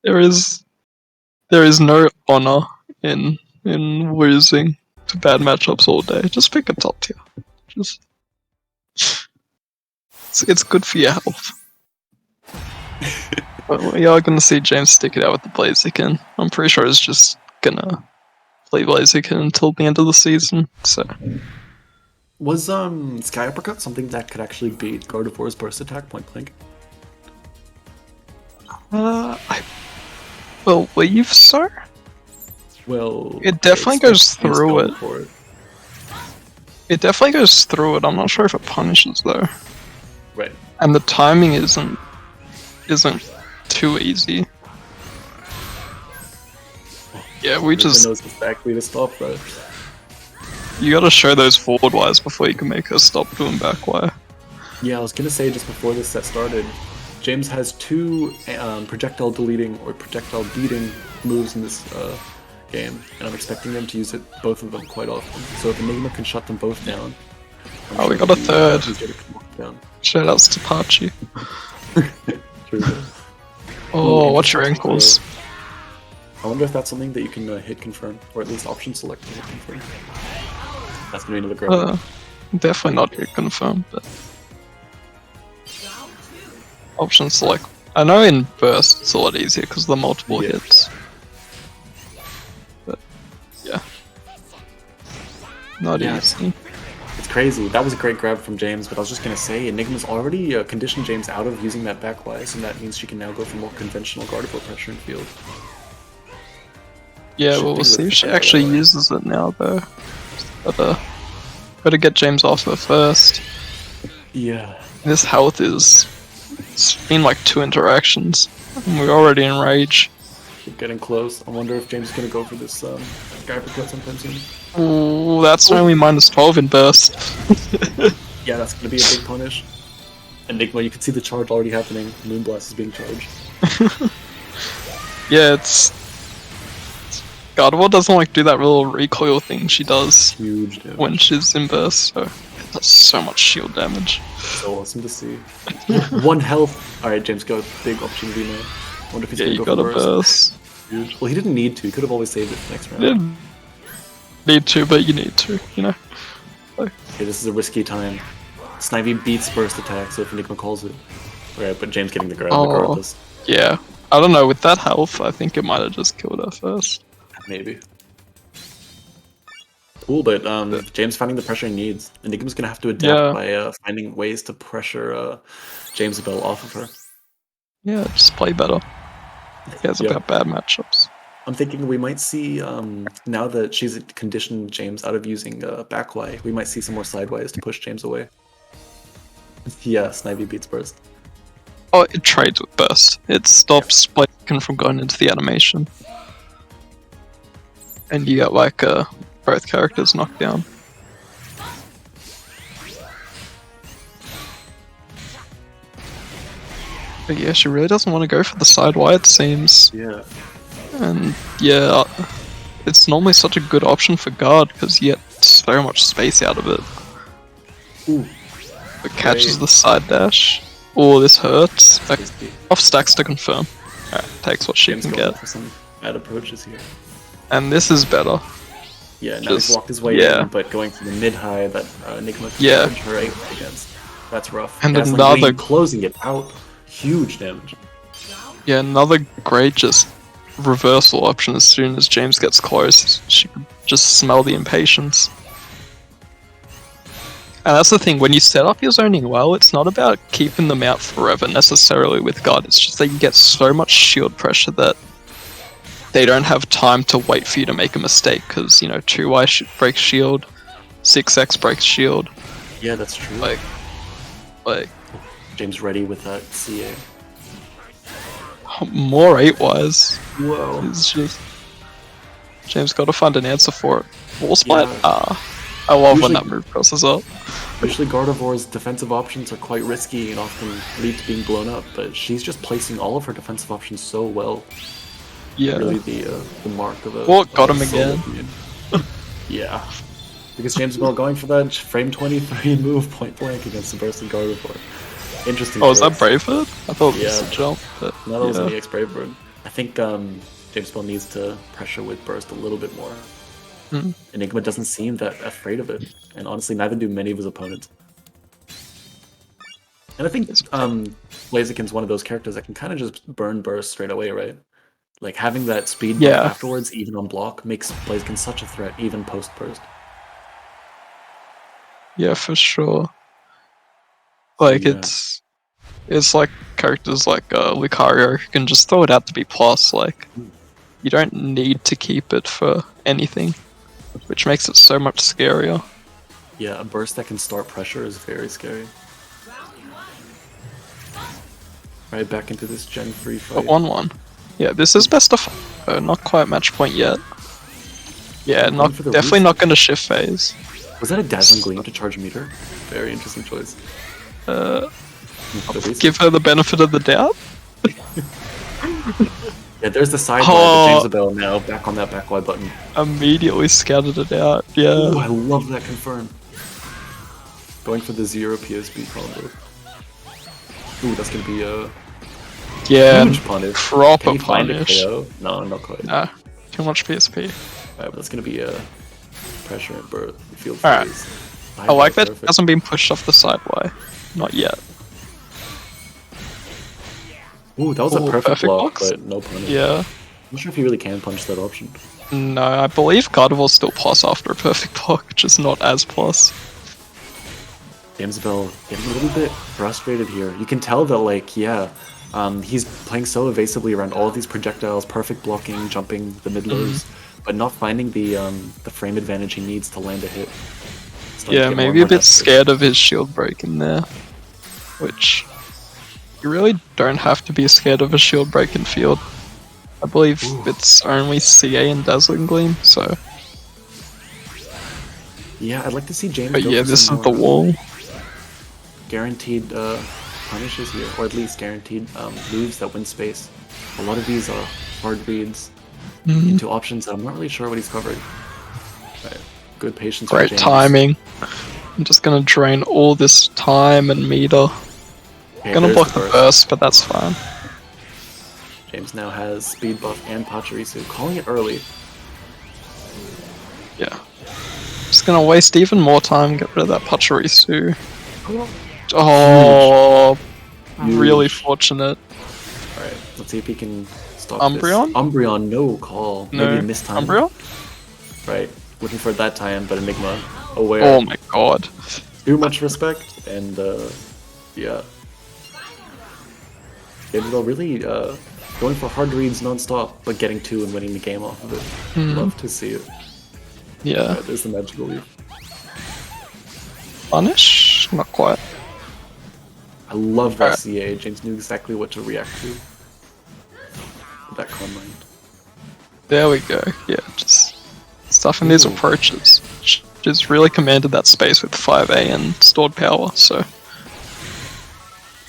There is no honor in losing to bad matchups all day. Just pick a top tier. Just it's good for your health. But we are gonna see James stick it out with the Blaziken. I'm pretty sure he's just gonna play Blaziken until the end of the season. So was Sky Uppercut something that could actually beat Gardevoir's burst attack point blank? I believe so. Well, It definitely goes through it. It definitely goes through it. I'm not sure if it punishes though. Right. And the timing isn't too easy. Yeah, we just knows exactly to stop that. You gotta show those forward wires before you can make her stop doing back wire. Yeah, I was gonna say just before this set started, James has two projectile deleting or projectile beating moves in this game, and I'm expecting them to use both of them quite often. So if Enigma can shut them both down. We got a third. Shoutouts to Pachi. Oh, watch your ankles. I wonder if that's something that you can hit confirm, or at least option select to hit confirm. That's gonna be another grab. Definitely not hit confirm, but option select. I know in burst it's a lot easier because of the multiple hits. But yeah, not easy. It's crazy. That was a great grab from James, but I was just gonna say Enigma's already conditioned James out of using that back wise, and that means she can now go for more conventional Gardevoir pressure in field. Yeah, well, we'll see if she actually uses it now, though. Gotta get James off her first. Yeah. This health it's been like 2 interactions, and we're already in rage. Keep getting close. I wonder if James is gonna go for this guy uppercut sometime soon. Ooh, that's only -12 in burst. Yeah, that's gonna be a big punish. Enigma, you can see the charge already happening. Moonblast is being charged. Yeah, Gardevoir doesn't like do that little recoil thing she does when she's in burst, so it does so much shield damage. So awesome to see. 1 health. Alright, James, go. Big opportunity now. I wonder if he's gonna go for burst. Huge. Well, he didn't need to. He could have always saved it for next round. Didn't need to, but you need to, you know. Okay, this is a risky time. Snivy beats burst attack, so if Enigma calls it. Right, but James getting the grab regardless. Yeah. I don't know, with that health, I think it might have just killed her first. Maybe. Cool, but James finding the pressure he needs. Enigma's gonna have to adapt by finding ways to pressure Jamesibell off of her. Yeah, just play better. He has about bad matchups. I'm thinking we might see, now that she's conditioned James out of using backway, we might see some more sideways to push James away. Yeah, Snivy beats burst. Oh, it trades with burst. It stops Blaziken from going into the animation. And you get like both characters knocked down. But yeah, she really doesn't want to go for the side wide, it seems. Yeah. And yeah, it's normally such a good option for guard because you get so much space out of it. Ooh. It catches the side dash. Oh, this hurts. Off stacks to confirm. Alright, takes what she can get. For some bad approaches here. And this is better. Yeah, now he's walked his way in, but going for the mid-high that Enigma can her against. That's rough. And another closing it out. Huge damage. Yeah, another great just reversal option as soon as James gets close. She can just smell the impatience. And that's the thing, when you set up your zoning well, it's not about keeping them out forever necessarily with guard, it's just that you get so much shield pressure that they don't have time to wait for you to make a mistake, because, you know, 2Y breaks shield, 6X breaks shield. Yeah, that's true. Like... James ready with that CA. More 8Ys. Whoa. It's just... James gotta find an answer for it. Wall split? I love when that move crosses up. Usually Gardevoir's defensive options are quite risky and often lead to being blown up, but she's just placing all of her defensive options so well. Yeah. Really the mark of a... Well, got him again. Yeah. Because Jamesibell going for that frame 23 move point blank against the bursting Gardevoir. Interesting. Oh, is that choice. Braveheart? I thought it was Yeah. a jump, but No, that was yeah. an EX Bravebird. I think Jamesibell needs to pressure with Burst a little bit more. Mm. Enigma doesn't seem that afraid of it, and honestly, neither do many of his opponents. And I think Blaziken's one of those characters that can kind of just burn Burst straight away, right? Like having that speed buff Yeah. afterwards, even on block, makes Blaziken such a threat, even post Burst. Yeah, for sure. Like Yeah. it's like characters like Lucario who can just throw it out to be plus. Like you don't need to keep it for anything, which makes it so much scarier. Yeah, a burst that can start pressure is very scary. Right back into this Gen 3 fight. But 1-1. Yeah, this is best of not quite match point yet. Yeah, not definitely not going to shift phase. Was that a Dazzling Gleam to charge meter? Very interesting choice. Give her the benefit of the doubt. Yeah, there's the sidebar to Jamesibell now, back on that back Y button. Immediately scouted it out, yeah. Ooh, I love that confirm. Going for the 0 PSB combo. Ooh, that's gonna be a huge punish. Proper Can find a punish. KO? No, not quite. Nah, too much PSP. Alright, but that's gonna be a pressure and birth. Field Alright. phase. I like that it hasn't been pushed off the side Y. Not yet. Ooh, that was a perfect block, box? but no punish. Yeah. I'm not sure if you really can punch that option. No, I believe Gardevoir still plus after a perfect block, just not as plus. Jamesibell getting a little bit frustrated here. You can tell that, like, yeah, he's playing so evasively around all of these projectiles, perfect blocking, jumping the mid lows, but not finding the frame advantage he needs to land a hit. Yeah, maybe a bit scared of his shield break in there, which you really don't have to be scared of a shield break in field. I believe it's only CA and Dazzling Gleam, so. Yeah, I'd like to see James. But go yeah, for this some is the more wall. Guaranteed punishes here, or at least guaranteed moves that win space. A lot of these are hard reads into options that I'm not really sure what he's covering. Right. Good patience. Great timing. I'm just gonna drain all this time and meter. Okay, Gonna block the burst, but that's fine. James now has speed buff and Pachirisu, calling it early. Yeah. Just gonna waste even more time, get rid of that Pachirisu. Oh, really fortunate. Alright, let's see if he can stop Umbreon? this. Umbreon, no call. No. Maybe missed time. Umbreon? Right, looking for that tie-in, but Enigma aware. Oh my god. Too much respect, and yeah. Jamesibell really going for hard reads non-stop, but getting 2 and winning the game off of it. Love to see it. Yeah. Right, there's the magical leaf. Punish? Not quite. I love that CA. James knew exactly what to react to. With that calm mind. There we go. Yeah, just stuffing these approaches. Just really commanded that space with 5A and stored power, so.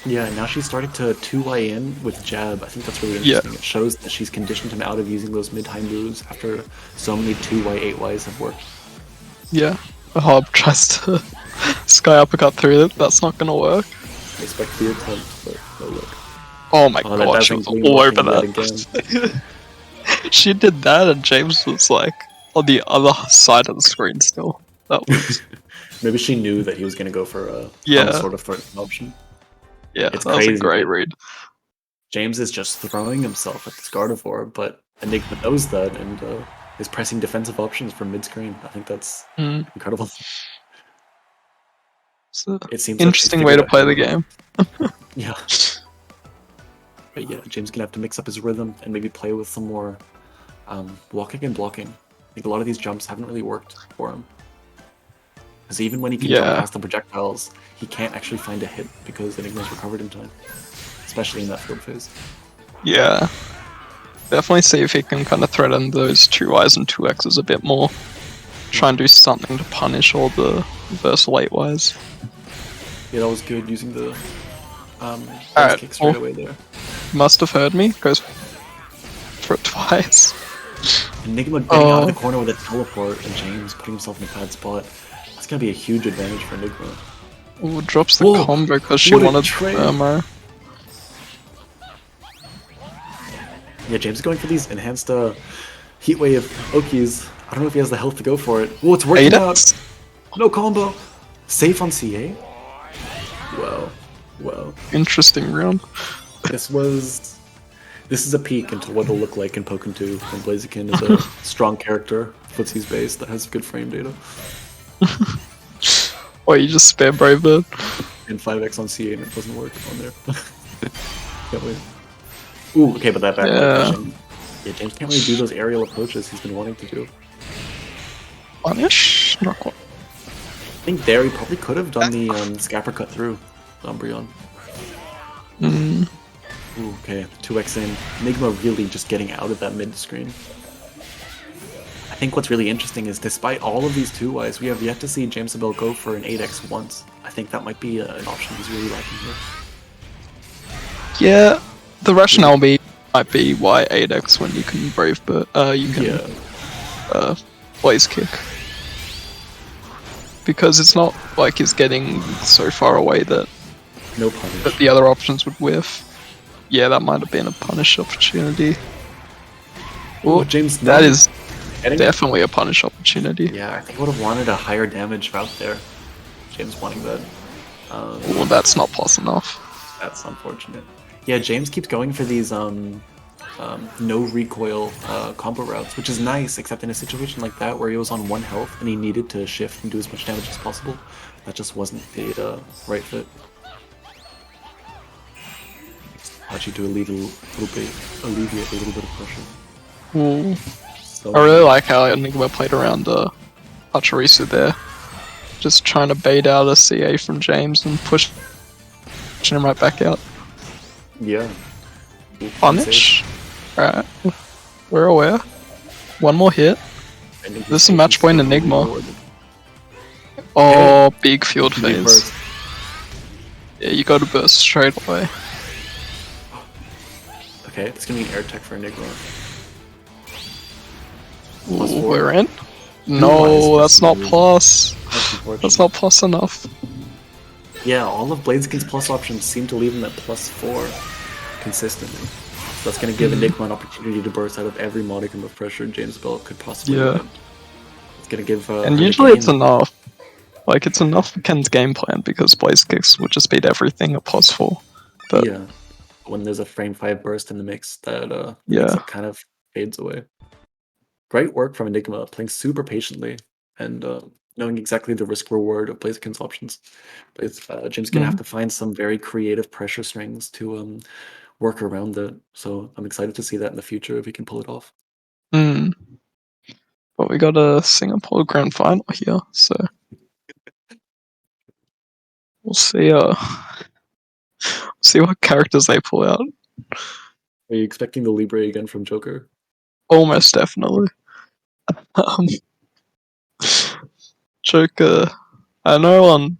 Yeah, now she's starting to 2Y in with jab. I think that's really interesting. It shows that she's conditioned him out of using those mid-high moves after so many 2Y, 8Ys have worked. Yeah. Hob tries to sky uppercut through it. That's not gonna work. I expect the attempt, but no look. Oh my god, she was all over that. She did that and James was like on the other side of the screen still. That was... Maybe she knew that he was gonna go for some sort of threat option. Yeah, it's that crazy. Was a great read. James is just throwing himself at this Gardevoir, but Enigma knows that and is pressing defensive options from mid-screen. I think that's incredible. It seems interesting way to play the game. Yeah. But yeah, James gonna have to mix up his rhythm and maybe play with some more walking and blocking. I think a lot of these jumps haven't really worked for him. Because even when he can jump past the projectiles, he can't actually find a hit because Enigma's recovered in time. Especially in that field phase. Yeah. Definitely see if he can kind of threaten those 2Ys and 2Xs a bit more. Try and do something to punish all the versal 8Ys. Yeah, that was good using the kick straight away there. Must have heard me. Goes for it twice. Enigma getting out of the corner with a teleport and James putting himself in a bad spot. That's gonna be a huge advantage for Enigma. Ooh, drops the Whoa, combo because she what a wanted trade. Thermo. Yeah, James is going for these enhanced heat wave Okies. I don't know if he has the health to go for it. Oh, it's working out. 8x? No combo. Safe on CA. Well, well. Interesting round. This is a peek into what it'll look like in Pokkén 2 when Blaziken is a strong character, footsie's base that has good frame data. Wait, you just spam Brave Bird? And 5x on CA and it doesn't work on there. Can't wait. Ooh, okay, but that back pushing. Yeah, James can't really do those aerial approaches he's been wanting to do. Punish? Not quite. I think there he probably could have done the scapper cut through Umbreon. Mm. Ooh, okay, 2x in. Enigma really just getting out of that mid screen. I think what's really interesting is despite all of these 2Ys, we have yet to see Jamesibell go for an 8x once. I think that might be an option he's really lacking here. Yeah, the rationale might be why 8x when you can Brave Bird, you can Blaze Kick. Because it's not like he's getting so far away that no punish. But the other options would whiff. Yeah, that might have been a punish opportunity. Oh, James, that is definitely a punish opportunity. Yeah, I think I would have wanted a higher damage route there. James wanting that. Well, that's not plus enough. That's unfortunate. Yeah, James keeps going for these no recoil combo routes, which is nice, except in a situation like that where he was on 1 health and he needed to shift and do as much damage as possible. That just wasn't the right fit. Hachi to alleviate a little bit of pressure. Ooh. So I really like how Enigma played around Pachirisu there. Just trying to bait out a CA from James and pushing him right back out. Yeah. Punish? Alright. We're aware. One more hit. This is a match point Enigma. Oh, big field phase. Yeah, you gotta burst straight away. Okay, it's gonna be an air tech for Enigma. Ooh, we're in? No, that's not plus. That's not plus enough. Yeah, all of Blaziken's plus options seem to leave him at +4 consistently. So that's going to give Enigma an opportunity to burst out of every modicum of pressure Jamesibell could possibly have. It's going to give and usually it's enough. Like, it's enough for Ken's game plan because Blaze Kicks would just beat everything at +4. But yeah, when there's a frame 5 burst in the mix, that mix up kind of fades away. Great work from Enigma, playing super patiently and knowing exactly the risk-reward of Blaziken's options. Jim's going to have to find some very creative pressure strings to work around it, so I'm excited to see that in the future if he can pull it off. But we got a Singapore Grand Final here, so we'll see. See what characters they pull out. Are you expecting the Libre again from Joker? Almost definitely. Joker. I know on